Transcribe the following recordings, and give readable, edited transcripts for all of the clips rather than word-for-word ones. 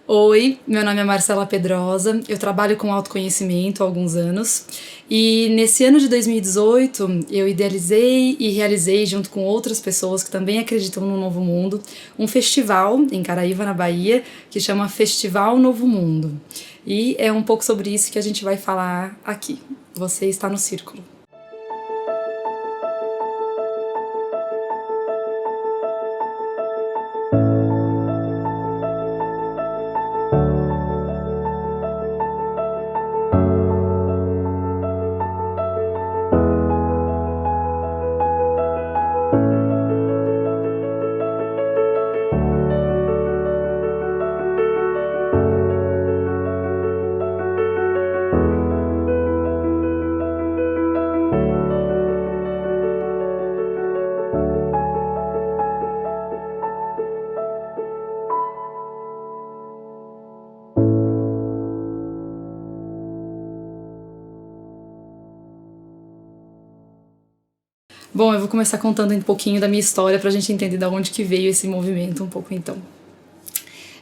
Oi, meu nome é Marcela Pedrosa, eu trabalho com autoconhecimento há alguns anos e nesse ano de 2018 eu idealizei e realizei, junto com outras pessoas que também acreditam no Novo Mundo, um festival em Caraíva, na Bahia, que chama Festival Novo Mundo. E é um pouco sobre isso que a gente vai falar aqui. Você está no Círculo. Bom, eu vou começar contando um pouquinho da minha história pra gente entender de onde que veio esse movimento um pouco então.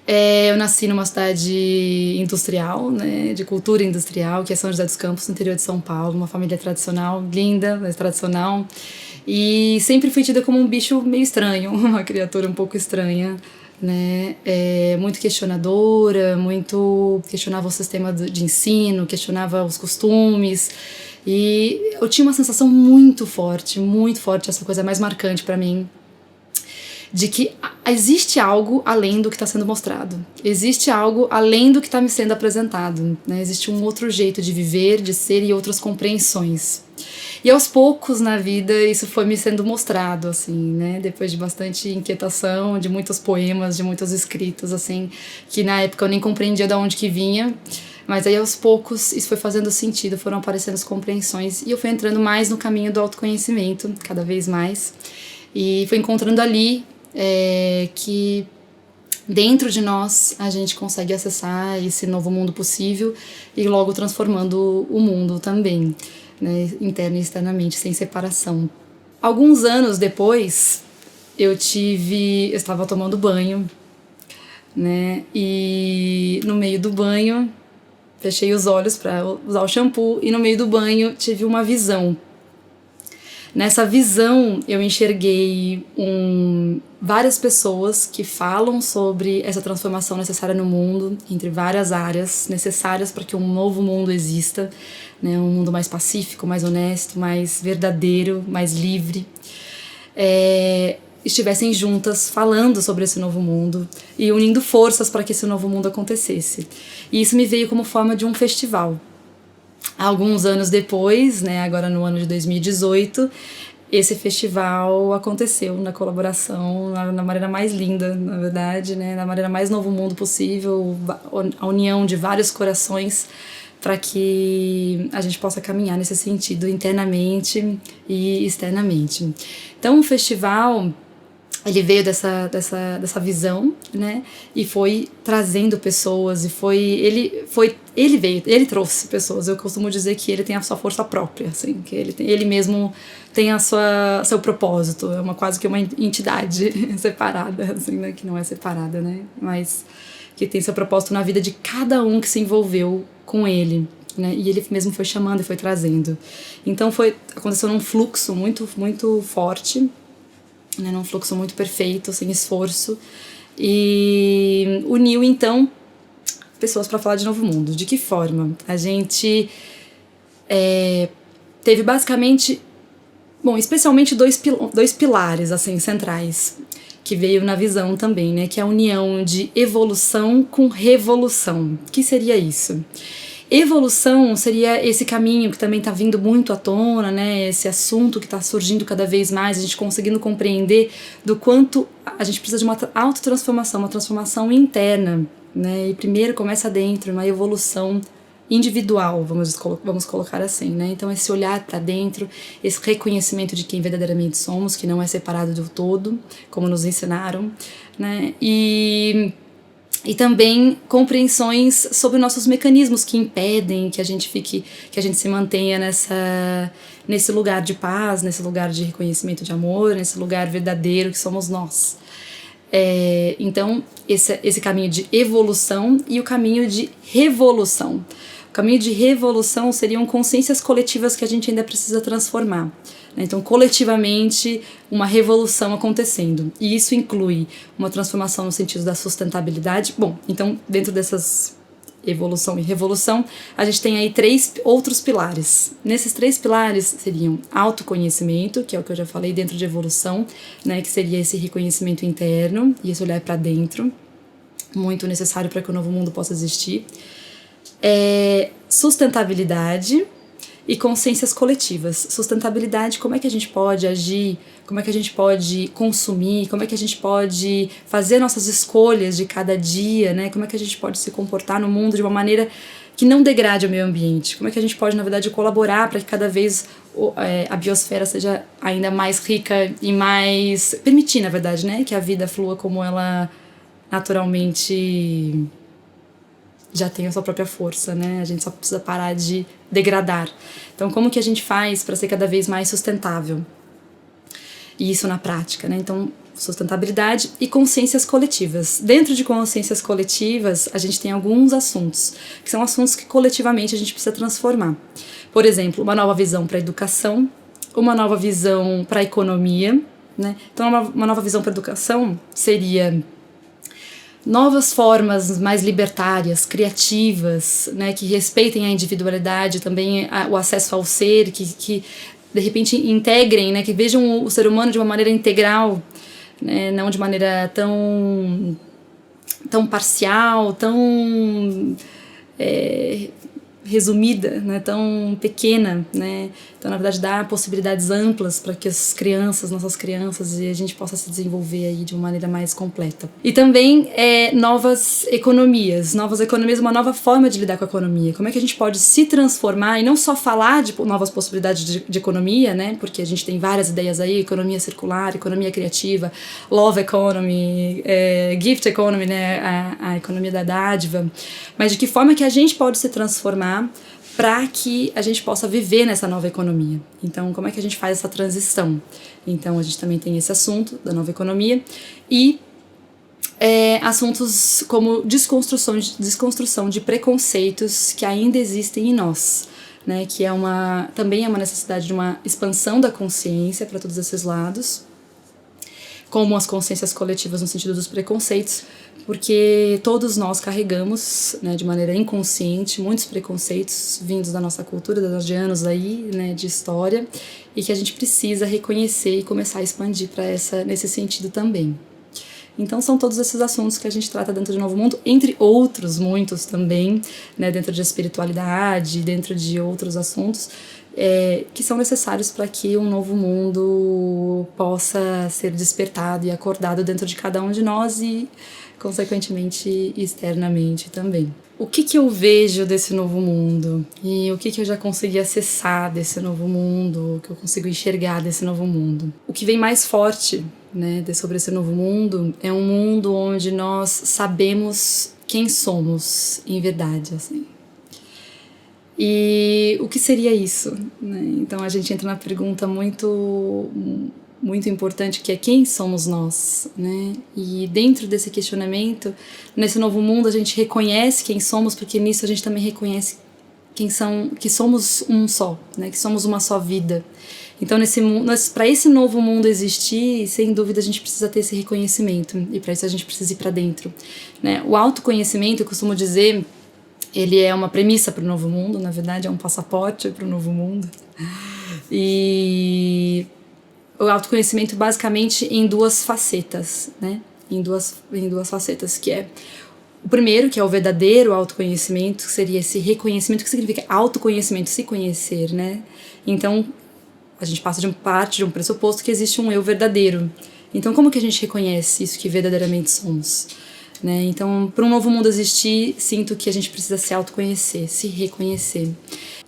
Eu nasci numa cidade industrial, né, de cultura industrial, que é São José dos Campos, no interior de São Paulo, uma família tradicional, linda, mas tradicional, e sempre fui tida como um bicho meio estranho, uma criatura um pouco estranha, né, muito questionadora, muito questionava o sistema de ensino, questionava os costumes, e eu tinha uma sensação muito forte, essa coisa mais marcante pra mim, de que existe algo além do que está sendo mostrado. Existe algo além do que está me sendo apresentado. Né? Existe um outro jeito de viver, de ser e outras compreensões. E aos poucos na vida isso foi me sendo mostrado, assim, né? Depois de bastante inquietação, de muitos poemas, de muitos escritos, assim, que na época eu nem compreendia de onde que vinha. Mas aí aos poucos isso foi fazendo sentido, foram aparecendo as compreensões e eu fui entrando mais no caminho do autoconhecimento, cada vez mais. E fui encontrando ali que dentro de nós a gente consegue acessar esse novo mundo possível e logo transformando o mundo também, né, interna e externamente, sem separação. Alguns anos depois eu estava tomando banho, né, e no meio do banho fechei os olhos para usar o shampoo e no meio do banho tive uma visão. Nessa visão, eu enxerguei várias pessoas que falam sobre essa transformação necessária no mundo, entre várias áreas necessárias para que um novo mundo exista, né? Um mundo mais pacífico, mais honesto, mais verdadeiro, mais livre. Estivessem juntas falando sobre esse novo mundo e unindo forças para que esse novo mundo acontecesse. E isso me veio como forma de um festival. Alguns anos depois, né, agora no ano de 2018, esse festival aconteceu na colaboração, na maneira mais linda, na verdade, né, na maneira mais novo mundo possível, a união de vários corações para que a gente possa caminhar nesse sentido internamente e externamente. Então o festival ele veio dessa visão, né, e foi trazendo pessoas, ele trouxe pessoas. Eu costumo dizer que ele tem a sua força própria, assim, que ele mesmo tem seu propósito, quase que uma entidade separada, assim, né, que não é separada, né, mas que tem seu propósito na vida de cada um que se envolveu com ele, né, e ele mesmo foi chamando e foi trazendo. Então aconteceu num fluxo muito, muito forte, né, num fluxo muito perfeito, sem esforço, e uniu então pessoas para falar de Novo Mundo. De que forma? A gente teve basicamente, especialmente dois pilares assim centrais que veio na visão também, né, que é a união de evolução com revolução. O que seria isso? Evolução seria esse caminho que também está vindo muito à tona, né? Esse assunto que está surgindo cada vez mais, a gente conseguindo compreender do quanto a gente precisa de uma autotransformação, uma transformação interna, né? E primeiro começa dentro, uma evolução individual, vamos colocar assim, né? Então esse olhar para dentro, esse reconhecimento de quem verdadeiramente somos, que não é separado do todo, como nos ensinaram, né? E também compreensões sobre nossos mecanismos que impedem que a gente se mantenha nesse lugar de paz, nesse lugar de reconhecimento de amor, nesse lugar verdadeiro que somos nós. Então, esse caminho de evolução e o caminho de revolução. O caminho de revolução seriam consciências coletivas que a gente ainda precisa transformar. Então, coletivamente, uma revolução acontecendo. E isso inclui uma transformação no sentido da sustentabilidade. Bom, então, dentro dessas evolução e revolução, a gente tem aí 3 outros pilares. Nesses 3 pilares seriam autoconhecimento, que é o que eu já falei dentro de evolução, né, que seria esse reconhecimento interno e esse olhar para dentro, muito necessário para que o novo mundo possa existir. Sustentabilidade e consciências coletivas. Sustentabilidade, como é que a gente pode agir, como é que a gente pode consumir, como é que a gente pode fazer nossas escolhas de cada dia, né? Como é que a gente pode se comportar no mundo de uma maneira que não degrade o meio ambiente, como é que a gente pode, na verdade, colaborar para que cada vez a biosfera seja ainda mais rica e mais... permitir, na verdade, né? Que a vida flua como ela naturalmente já tem a sua própria força, né? A gente só precisa parar de degradar. Então, como que a gente faz para ser cada vez mais sustentável? E isso na prática, né? Então, sustentabilidade e consciências coletivas. Dentro de consciências coletivas, a gente tem alguns assuntos, que são assuntos que coletivamente a gente precisa transformar. Por exemplo, uma nova visão para a educação, uma nova visão para a economia, né? Então, uma nova visão para a educação seria novas formas mais libertárias, criativas, né, que respeitem a individualidade, também o acesso ao ser, que de repente integrem, né, que vejam o ser humano de uma maneira integral, né, não de maneira tão parcial, tão resumida, né, tão pequena, né? Então, na verdade, dá possibilidades amplas para que as crianças, nossas crianças, e a gente possa se desenvolver aí de uma maneira mais completa. E também novas economias, uma nova forma de lidar com a economia. Como é que a gente pode se transformar e não só falar de novas possibilidades de economia, né? Porque a gente tem várias ideias aí, economia circular, economia criativa, love economy, gift economy, né? A economia da dádiva. Mas de que forma que a gente pode se transformar para que a gente possa viver nessa nova economia. Então, como é que a gente faz essa transição? Então, a gente também tem esse assunto da nova economia e assuntos como desconstrução de preconceitos que ainda existem em nós, né? Que também é uma necessidade de uma expansão da consciência para todos esses lados, como as consciências coletivas no sentido dos preconceitos, porque todos nós carregamos, né, de maneira inconsciente, muitos preconceitos vindos da nossa cultura, de anos aí, né, de história, e que a gente precisa reconhecer e começar a expandir nesse sentido também. Então são todos esses assuntos que a gente trata dentro de Novo Mundo, entre outros muitos também, né, dentro de espiritualidade, dentro de outros assuntos, que são necessários para que um novo mundo possa ser despertado e acordado dentro de cada um de nós e, consequentemente, externamente também. O que eu vejo desse novo mundo? E o que eu já consegui acessar desse novo mundo? O que eu consigo enxergar desse novo mundo? O que vem mais forte, né, sobre esse novo mundo é um mundo onde nós sabemos quem somos em verdade, assim. E o que seria isso, né? Então a gente entra na pergunta muito importante, que é quem somos nós, né? E dentro desse questionamento, nesse novo mundo, a gente reconhece quem somos, porque nisso a gente também reconhece que somos um só, né? Que somos uma só vida. Então, para esse novo mundo existir, sem dúvida a gente precisa ter esse reconhecimento, e para isso a gente precisa ir para dentro, né? O autoconhecimento, eu costumo dizer, ele é uma premissa para o novo mundo, na verdade é um passaporte para o novo mundo. E o autoconhecimento basicamente em 2 facetas, né? Em duas facetas, que é o primeiro, que é o verdadeiro autoconhecimento, que seria esse reconhecimento, que significa autoconhecimento, se conhecer, né? Então, a gente parte de um pressuposto que existe um eu verdadeiro. Então, como que a gente reconhece isso que verdadeiramente somos? Né? Então, para um novo mundo existir, sinto que a gente precisa se autoconhecer, se reconhecer.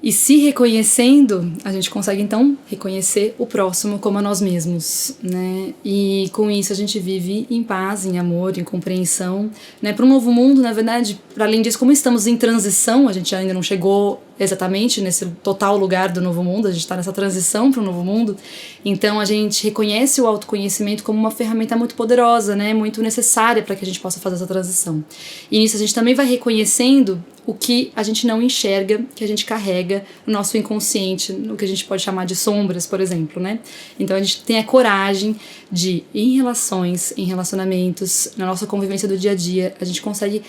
E se reconhecendo, a gente consegue, então, reconhecer o próximo como a nós mesmos, né? E com isso a gente vive em paz, em amor, em compreensão, né? Para um novo mundo, na verdade, para além disso, como estamos em transição, a gente ainda não chegou exatamente nesse total lugar do novo mundo, a gente está nessa transição para o novo mundo, então a gente reconhece o autoconhecimento como uma ferramenta muito poderosa, né, muito necessária para que a gente possa fazer essa transição. E nisso a gente também vai reconhecendo o que a gente não enxerga, que a gente carrega no nosso inconsciente, no que a gente pode chamar de sombras, por exemplo, né? Então a gente tem a coragem de, em relações, em relacionamentos, na nossa convivência do dia a dia, a gente consegue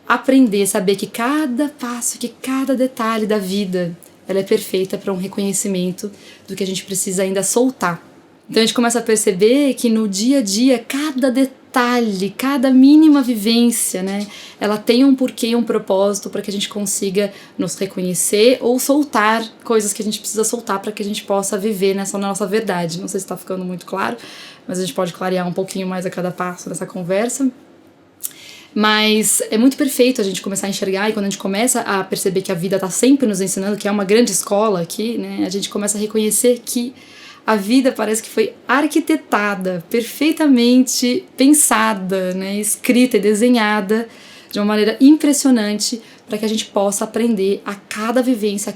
aprender, saber que cada passo, que cada detalhe da vida, ela é perfeita para um reconhecimento do que a gente precisa ainda soltar. Então a gente começa a perceber que no dia a dia, cada detalhe, cada mínima vivência, né, ela tem um porquê, um propósito para que a gente consiga nos reconhecer ou soltar coisas que a gente precisa soltar para que a gente possa viver nessa nossa verdade. Não sei se está ficando muito claro, mas a gente pode clarear um pouquinho mais a cada passo dessa conversa. Mas é muito perfeito a gente começar a enxergar, e quando a gente começa a perceber que a vida está sempre nos ensinando, que é uma grande escola aqui, né, a gente começa a reconhecer que a vida parece que foi arquitetada, perfeitamente pensada, né, escrita e desenhada de uma maneira impressionante para que a gente possa aprender a cada vivência,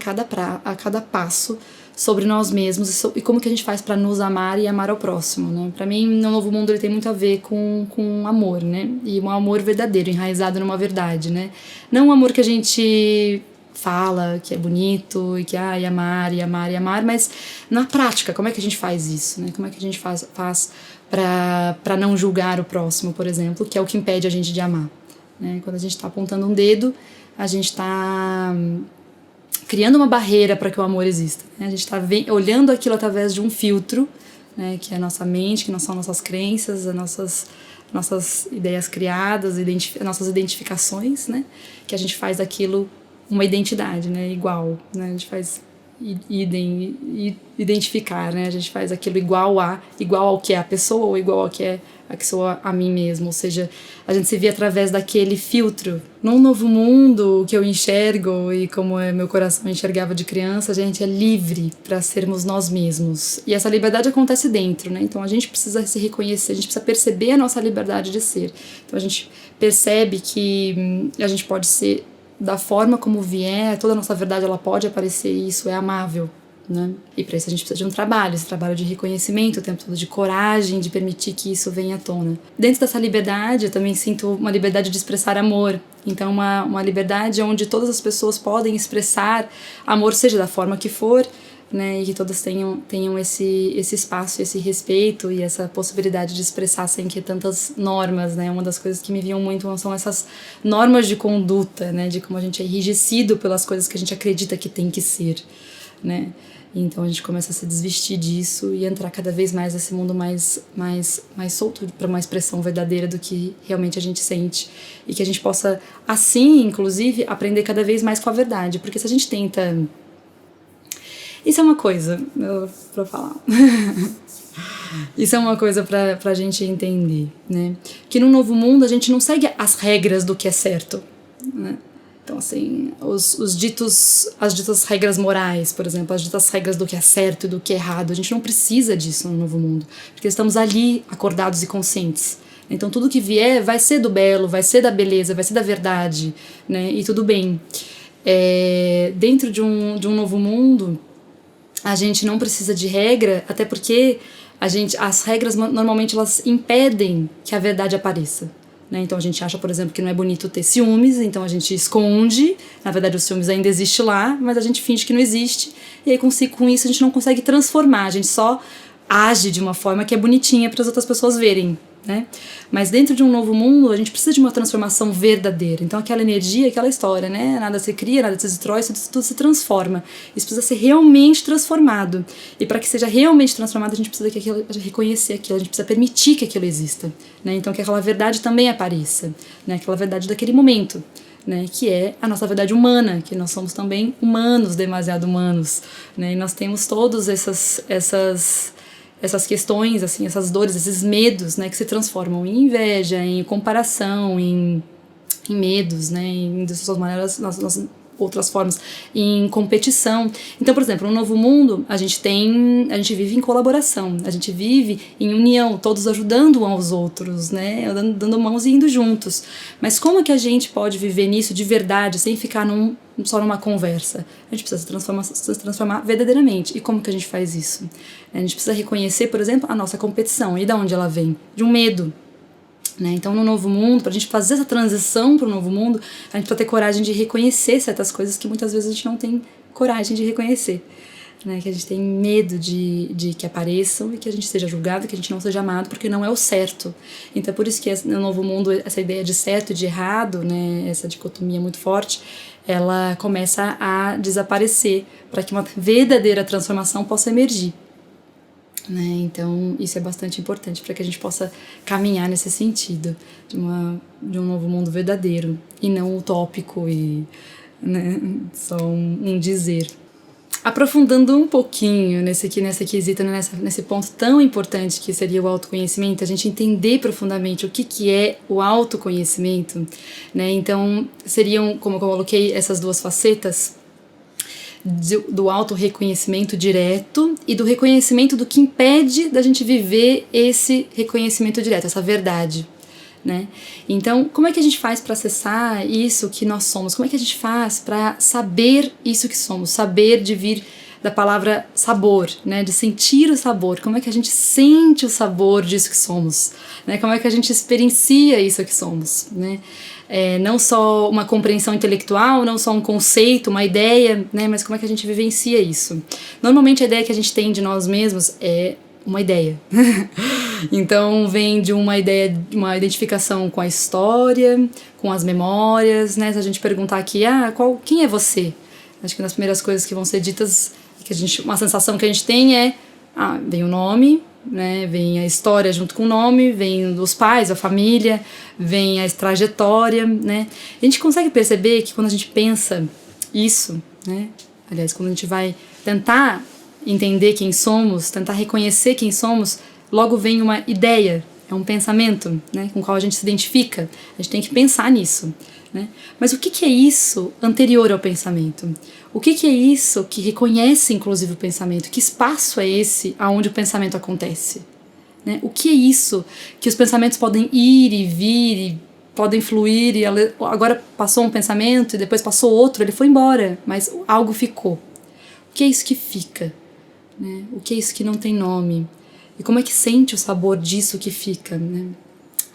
a cada passo sobre nós mesmos e como que a gente faz para nos amar e amar ao próximo, né? Para mim, no Novo Mundo ele tem muito a ver com amor, né? E um amor verdadeiro, enraizado numa verdade, né? Não um amor que a gente fala que é bonito e que e amar, mas na prática, como é que a gente faz isso, né? Como é que a gente faz para não julgar o próximo, por exemplo, que é o que impede a gente de amar, né? Quando a gente está apontando um dedo, a gente está criando uma barreira para que o amor exista, né? A gente está olhando aquilo através de um filtro, né? Que é a nossa mente, que não são nossas crenças, as nossas ideias criadas, nossas identificações, né? Que a gente faz daquilo uma identidade, né, igual, né, a gente faz identificar, né, a gente faz aquilo igual ao que é a pessoa ou igual ao que é a que sou a mim mesmo, ou seja, a gente se vê através daquele filtro. Num novo mundo que eu enxergo e como meu coração enxergava de criança, a gente é livre para sermos nós mesmos, e essa liberdade acontece dentro, né, então a gente precisa se reconhecer, a gente precisa perceber a nossa liberdade de ser, então a gente percebe que a gente pode ser da forma como vier, toda a nossa verdade ela pode aparecer e isso é amável, né? E para isso a gente precisa de um trabalho, esse trabalho de reconhecimento o tempo todo, de coragem, de permitir que isso venha à tona. Dentro dessa liberdade eu também sinto uma liberdade de expressar amor, então uma liberdade onde todas as pessoas podem expressar amor, seja da forma que for, né, e que todas tenham esse espaço, esse respeito e essa possibilidade de expressar sem que tantas normas, né, uma das coisas que me vinham muito são essas normas de conduta, né, de como a gente é enrijecido pelas coisas que a gente acredita que tem que ser, né, então a gente começa a se desvestir disso e entrar cada vez mais nesse mundo mais solto para uma expressão verdadeira do que realmente a gente sente e que a gente possa, assim, inclusive, aprender cada vez mais com a verdade, porque se a gente tenta... Isso é uma coisa pra falar. Isso é uma coisa pra gente entender, né? Que no novo mundo a gente não segue as regras do que é certo, né? Então, assim, as ditas regras morais, por exemplo, as ditas regras do que é certo e do que é errado, a gente não precisa disso no novo mundo, porque estamos ali acordados e conscientes. Então, tudo que vier vai ser do belo, vai ser da beleza, vai ser da verdade, né? E tudo bem. Dentro de um novo mundo, a gente não precisa de regra, até porque as regras normalmente elas impedem que a verdade apareça, né? Então a gente acha, por exemplo, que não é bonito ter ciúmes, então a gente esconde, na verdade o ciúmes ainda existe lá, mas a gente finge que não existe, e aí com isso a gente não consegue transformar, a gente só age de uma forma que é bonitinha para as outras pessoas verem, né? Mas dentro de um novo mundo a gente precisa de uma transformação verdadeira, então aquela energia, aquela história, né? Nada se cria, nada se destrói, tudo se transforma, isso precisa ser realmente transformado, e para que seja realmente transformado a gente precisa reconhecer aquilo, a gente precisa permitir que aquilo exista, né? Então que aquela verdade também apareça, né? Aquela verdade daquele momento, né, que é a nossa verdade humana, que nós somos também humanos, demasiado humanos, né? E nós temos todas essas questões, assim, essas dores, esses medos, né, que se transformam em inveja, em comparação, em medos, né, de suas maneiras, nós outras formas, em competição. Então, por exemplo, no Novo Mundo, a gente vive em colaboração, a gente vive em união, todos ajudando uns aos outros, né, dando mãos e indo juntos. Mas como é que a gente pode viver nisso de verdade, sem ficar só numa conversa? A gente precisa se transformar verdadeiramente. E como que a gente faz isso? A gente precisa reconhecer, por exemplo, a nossa competição. E de onde ela vem? De um medo. Né? Então, no Novo Mundo, para a gente fazer essa transição para o Novo Mundo, a gente precisa ter coragem de reconhecer certas coisas que muitas vezes a gente não tem coragem de reconhecer. Né? Que a gente tem medo de que apareçam e que a gente seja julgado, que a gente não seja amado, porque não é o certo. Então, é por isso que no Novo Mundo, essa ideia de certo e de errado, né? Essa dicotomia muito forte, ela começa a desaparecer para que uma verdadeira transformação possa emergir. Né? Então isso é bastante importante para que a gente possa caminhar nesse sentido de um novo mundo verdadeiro e não utópico e, né, só um dizer. Aprofundando um pouquinho nesse quesito, nesse ponto tão importante que seria o autoconhecimento, a gente entender profundamente o que é o autoconhecimento, né? Então seriam, como eu coloquei, essas duas facetas do auto-reconhecimento direto e do reconhecimento do que impede da gente viver esse reconhecimento direto, essa verdade, né? Então, como é que a gente faz para acessar isso que nós somos? Como é que a gente faz para saber isso que somos? Saber de vir da palavra sabor, né? De sentir o sabor. Como é que a gente sente o sabor disso que somos? Né? Como é que a gente experiencia isso que somos, né? Não só uma compreensão intelectual, não só um conceito, uma ideia, né, mas como é que a gente vivencia isso. Normalmente a ideia que a gente tem de nós mesmos é uma ideia. Então vem de uma ideia, de uma identificação com a história, com as memórias, né? Se a gente perguntar aqui, quem é você? Acho que uma das primeiras coisas que vão ser ditas, uma sensação que a gente tem é, vem o nome, né, vem a história junto com o nome, vem os pais, a família, vem a trajetória, né? A gente consegue perceber que quando a gente pensa isso, né, aliás, quando a gente vai tentar entender quem somos, tentar reconhecer quem somos, logo vem uma ideia, é um pensamento, né, com o qual a gente se identifica. A gente tem que pensar nisso, né? Mas o que é isso anterior ao pensamento? O que é isso que reconhece, inclusive, o pensamento? Que espaço é esse aonde o pensamento acontece? Né? O que é isso que os pensamentos podem ir e vir, e podem fluir, e agora passou um pensamento e depois passou outro, ele foi embora, mas algo ficou. O que é isso que fica? Né? O que é isso que não tem nome? E como é que sente o sabor disso que fica? Né?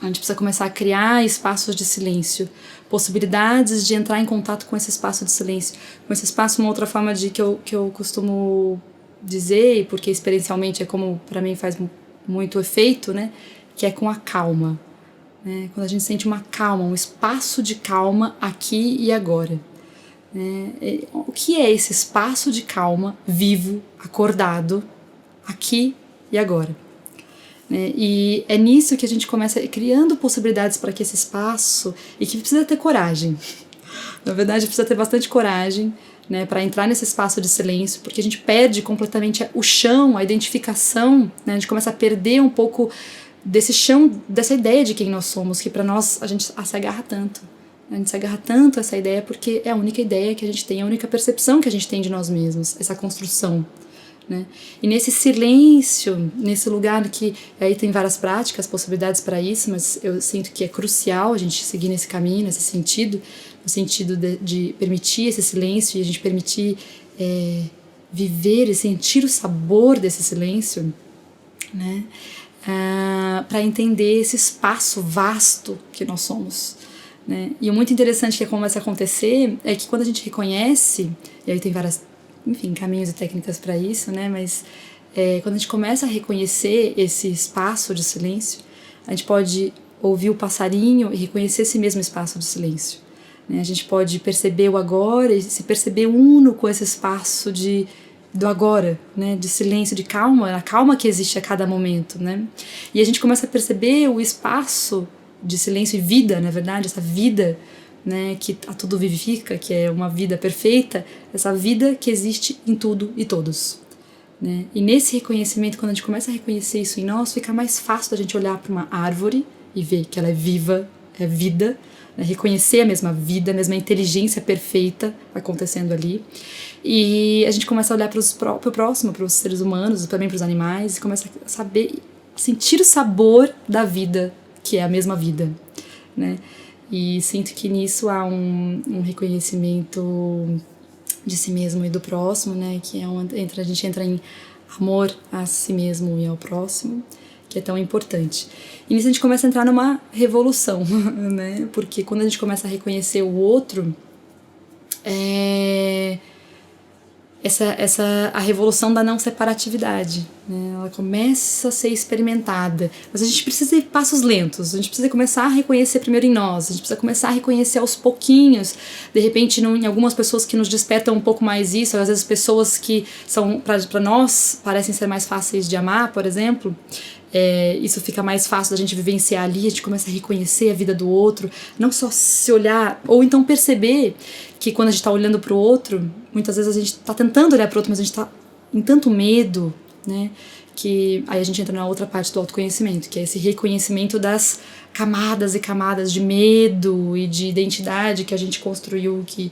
A gente precisa começar a criar espaços de silêncio, possibilidades de entrar em contato com esse espaço de silêncio, com esse espaço, uma outra forma que eu costumo dizer, porque experiencialmente é como para mim faz muito efeito, né, que é com a calma, né, quando a gente sente uma calma, um espaço de calma aqui e agora, né, o que é esse espaço de calma vivo, acordado, aqui e agora? E é nisso que a gente começa criando possibilidades para que esse espaço, e que precisa ter coragem, na verdade precisa ter bastante coragem, né, para entrar nesse espaço de silêncio, porque a gente perde completamente o chão, a identificação, né, a gente começa a perder um pouco desse chão, dessa ideia de quem nós somos, que para nós a gente se agarra tanto. A gente se agarra tanto a essa ideia porque é a única ideia que a gente tem, a única percepção que a gente tem de nós mesmos, essa construção. Né? E nesse silêncio, nesse lugar que aí tem várias práticas, possibilidades para isso, mas eu sinto que é crucial a gente seguir nesse caminho, nesse sentido, no sentido de permitir esse silêncio e a gente permitir viver e sentir o sabor desse silêncio, né? Para entender esse espaço vasto que nós somos. Né? E o muito interessante que começa a acontecer é que quando a gente reconhece, e aí tem várias caminhos e técnicas para isso, né? Mas quando a gente começa a reconhecer esse espaço de silêncio, a gente pode ouvir o passarinho e reconhecer esse mesmo espaço de silêncio. Né? A gente pode perceber o agora e se perceber uno com esse espaço do agora, né? De silêncio, de calma, a calma que existe a cada momento. Né? E a gente começa a perceber o espaço de silêncio e vida, na verdade, essa vida, né, que a tudo vivifica, que é uma vida perfeita, essa vida que existe em tudo e todos. Né? E nesse reconhecimento, quando a gente começa a reconhecer isso em nós, fica mais fácil da gente olhar para uma árvore e ver que ela é viva, é vida, né? Reconhecer a mesma vida, a mesma inteligência perfeita acontecendo ali. E a gente começa a olhar pro próximo, para os seres humanos, também para os animais, e começa a saber, sentir o sabor da vida, que é a mesma vida, né? E sinto que nisso há um reconhecimento de si mesmo e do próximo, né? Que é onde a gente entra em amor a si mesmo e ao próximo, que é tão importante. E nisso a gente começa a entrar numa revolução, né? Porque quando a gente começa a reconhecer o outro, a revolução da não separatividade, né? Ela começa a ser experimentada, mas a gente precisa ir passos lentos, a gente precisa começar a reconhecer primeiro em nós, a gente precisa começar a reconhecer aos pouquinhos, de repente em algumas pessoas que nos despertam um pouco mais isso, às vezes pessoas que são para nós parecem ser mais fáceis de amar, por exemplo. Isso fica mais fácil da gente vivenciar ali, a gente começa a reconhecer a vida do outro, não só se olhar, ou então perceber que quando a gente está olhando para o outro, muitas vezes a gente está tentando olhar para o outro, mas a gente está em tanto medo, né, que aí a gente entra na outra parte do autoconhecimento, que é esse reconhecimento das camadas e camadas de medo e de identidade que a gente construiu, que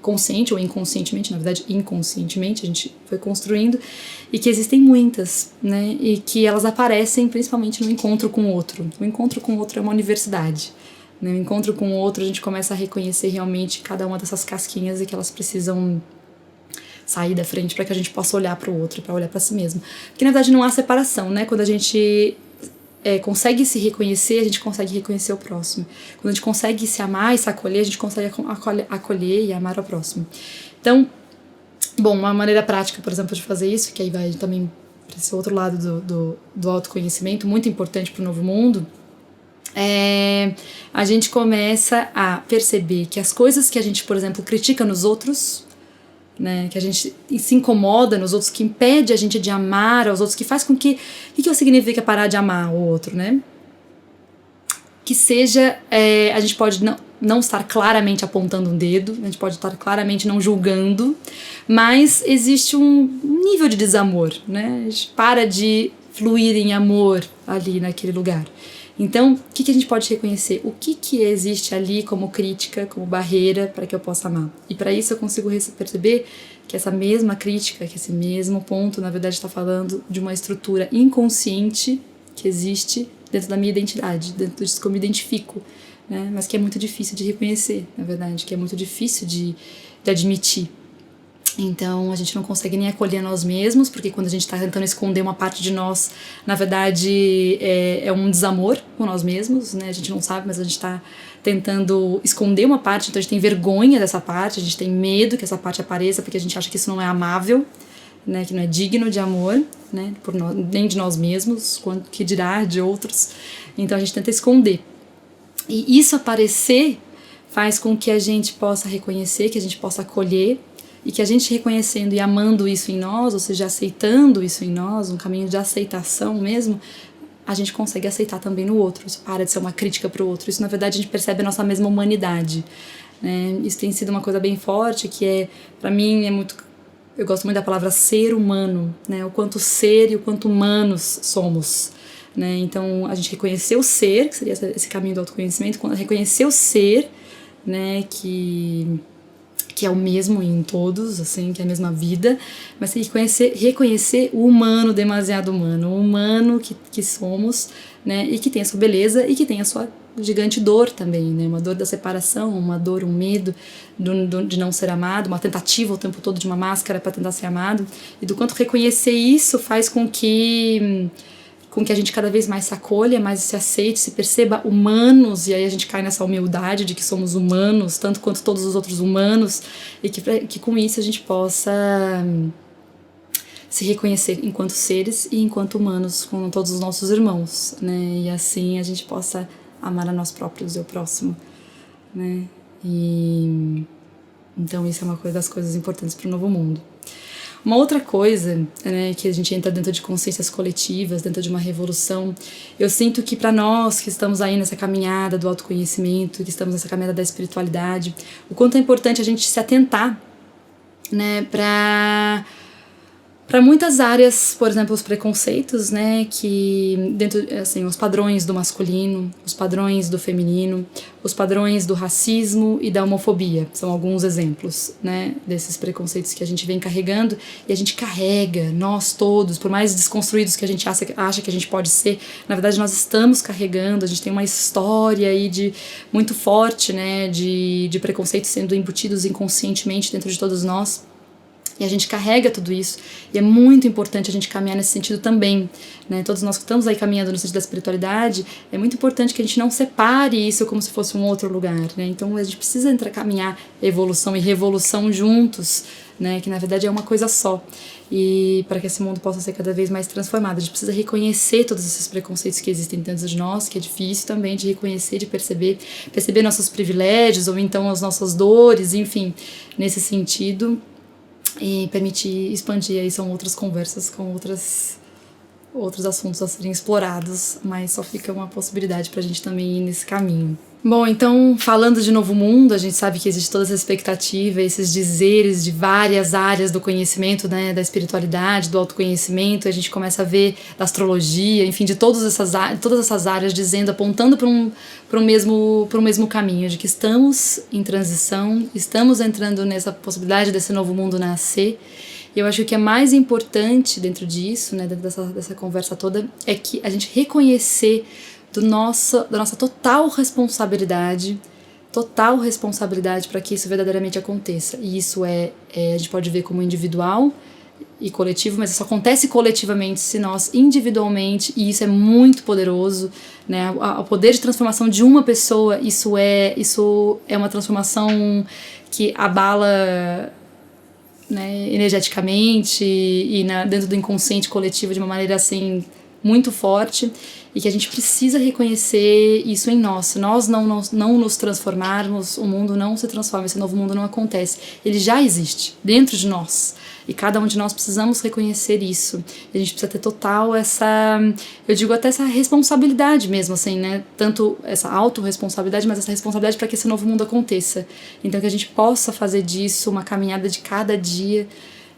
consciente ou inconscientemente, na verdade inconscientemente a gente foi construindo, e que existem muitas, né, e que elas aparecem principalmente no encontro com o outro. O encontro com o outro é uma universidade. No encontro com o outro a gente começa a reconhecer realmente cada uma dessas casquinhas e que elas precisam sair da frente para que a gente possa olhar para o outro, para olhar para si mesmo. Porque na verdade não há separação, né? Quando a gente consegue se reconhecer, a gente consegue reconhecer o próximo. Quando a gente consegue se amar e se acolher, a gente consegue acolher e amar o próximo. Então, bom, uma maneira prática, por exemplo, de fazer isso, que aí vai também para esse outro lado do autoconhecimento, muito importante para o novo mundo, a gente começa a perceber que as coisas que a gente, por exemplo, critica nos outros, né, que a gente se incomoda nos outros, que impede a gente de amar aos outros, que faz com que... O que significa parar de amar o outro, né? Que seja... a gente pode não estar claramente apontando um dedo, a gente pode estar claramente não julgando, mas existe um nível de desamor, né? A gente para de fluir em amor ali naquele lugar. Então, o que a gente pode reconhecer? O que existe ali como crítica, como barreira para que eu possa amar? E para isso eu consigo perceber que essa mesma crítica, que esse mesmo ponto, na verdade, está falando de uma estrutura inconsciente que existe dentro da minha identidade, dentro disso que eu me identifico, né? Mas que é muito difícil de reconhecer, na verdade, que é muito difícil de admitir. Então a gente não consegue nem acolher nós mesmos, porque quando a gente está tentando esconder uma parte de nós, na verdade é um desamor com nós mesmos, né? A gente não sabe, mas a gente está tentando esconder uma parte, então a gente tem vergonha dessa parte, a gente tem medo que essa parte apareça, porque a gente acha que isso não é amável, né? Que não é digno de amor, né? Nem de nós mesmos, quanto que dirá de outros. Então a gente tenta esconder. E isso aparecer faz com que a gente possa reconhecer, que a gente possa acolher, e que a gente reconhecendo e amando isso em nós, ou seja, aceitando isso em nós, um caminho de aceitação mesmo, a gente consegue aceitar também no outro. Isso para de ser uma crítica para o outro. Isso, na verdade, a gente percebe a nossa mesma humanidade, né? Isso tem sido uma coisa bem forte, que para mim, eu gosto muito da palavra ser humano, né? O quanto ser e o quanto humanos somos, né? Então, a gente reconhecer o ser, que seria esse caminho do autoconhecimento, reconhecer o ser, né? Que é o mesmo em todos, assim, que é a mesma vida, mas reconhecer o humano demasiado humano, o humano que somos, né, e que tem a sua beleza e que tem a sua gigante dor também, né, uma dor da separação, uma dor, um medo de não ser amado, uma tentativa o tempo todo de uma máscara para tentar ser amado, e do quanto reconhecer isso faz com que a gente cada vez mais se acolha, mais se aceite, se perceba humanos, e aí a gente cai nessa humildade de que somos humanos, tanto quanto todos os outros humanos, e que com isso a gente possa se reconhecer enquanto seres e enquanto humanos com todos os nossos irmãos, né? E assim a gente possa amar a nós próprios e o próximo, né? E então isso é uma das coisas importantes para o novo mundo. Uma outra coisa, né, que a gente entra dentro de consciências coletivas, dentro de uma revolução, eu sinto que para nós que estamos aí nessa caminhada do autoconhecimento, que estamos nessa caminhada da espiritualidade, o quanto é importante a gente se atentar, né, para Para muitas áreas, por exemplo, os preconceitos, né, que dentro, assim, os padrões do masculino, os padrões do feminino, os padrões do racismo e da homofobia, são alguns exemplos, né, desses preconceitos que a gente vem carregando e a gente carrega, nós todos, por mais desconstruídos que a gente acha que a gente pode ser, na verdade nós estamos carregando, a gente tem uma história aí muito forte, né, de preconceitos sendo embutidos inconscientemente dentro de todos nós. E a gente carrega tudo isso, e é muito importante a gente caminhar nesse sentido também, né? Todos nós que estamos aí caminhando no sentido da espiritualidade, é muito importante que a gente não separe isso como se fosse um outro lugar, né? Então a gente precisa caminhar evolução e revolução juntos, né? Que na verdade é uma coisa só. E para que esse mundo possa ser cada vez mais transformado, a gente precisa reconhecer todos esses preconceitos que existem dentro de nós, que é difícil também de reconhecer, de perceber nossos privilégios, ou então as nossas dores, enfim, nesse sentido. E permitir expandir, aí são outras conversas com outros assuntos a serem explorados, mas só fica uma possibilidade pra gente também ir nesse caminho. Bom, então, falando de novo mundo, a gente sabe que existe toda essa expectativa, esses dizeres de várias áreas do conhecimento, né, da espiritualidade, do autoconhecimento, a gente começa a ver da astrologia, enfim, de todas essas áreas dizendo, apontando para o mesmo caminho, de que estamos em transição, estamos entrando nessa possibilidade desse novo mundo nascer. E eu acho que o que é mais importante dentro disso, né, dentro dessa conversa toda, é que a gente reconhecer da nossa total responsabilidade para que isso verdadeiramente aconteça. E isso a gente pode ver como individual e coletivo, mas isso acontece coletivamente se nós individualmente, e isso é muito poderoso, né? O poder de transformação de uma pessoa, isso é uma transformação que abala, né, energeticamente e dentro do inconsciente coletivo de uma maneira assim muito forte, e que a gente precisa reconhecer isso em nós. Se nós não nos transformarmos, o mundo não se transforma, esse novo mundo não acontece. Ele já existe dentro de nós. E cada um de nós precisamos reconhecer isso. E a gente precisa ter total eu digo até essa responsabilidade mesmo, assim, né? Tanto essa autorresponsabilidade, mas essa responsabilidade para que esse novo mundo aconteça. Então que a gente possa fazer disso uma caminhada de cada dia,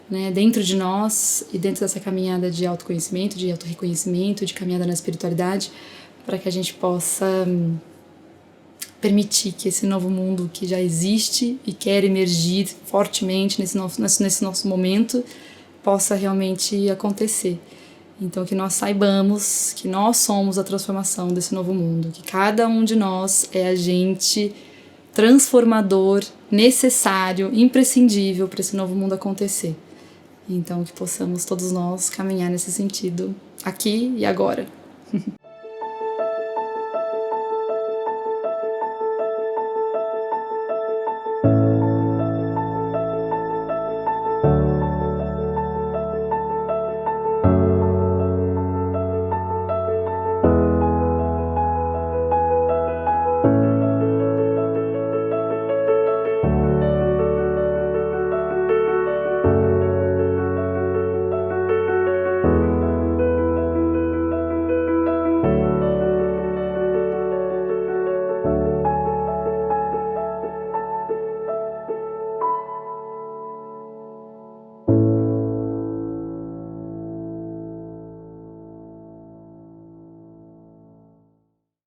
né, dentro de nós e dentro dessa caminhada de autoconhecimento, de autorreconhecimento, de caminhada na espiritualidade, para que a gente possa permitir que esse novo mundo que já existe e quer emergir fortemente nesse nosso momento possa realmente acontecer. Então que nós saibamos que nós somos a transformação desse novo mundo, que cada um de nós é agente transformador, necessário, imprescindível para esse novo mundo acontecer. Então que possamos todos nós caminhar nesse sentido aqui e agora.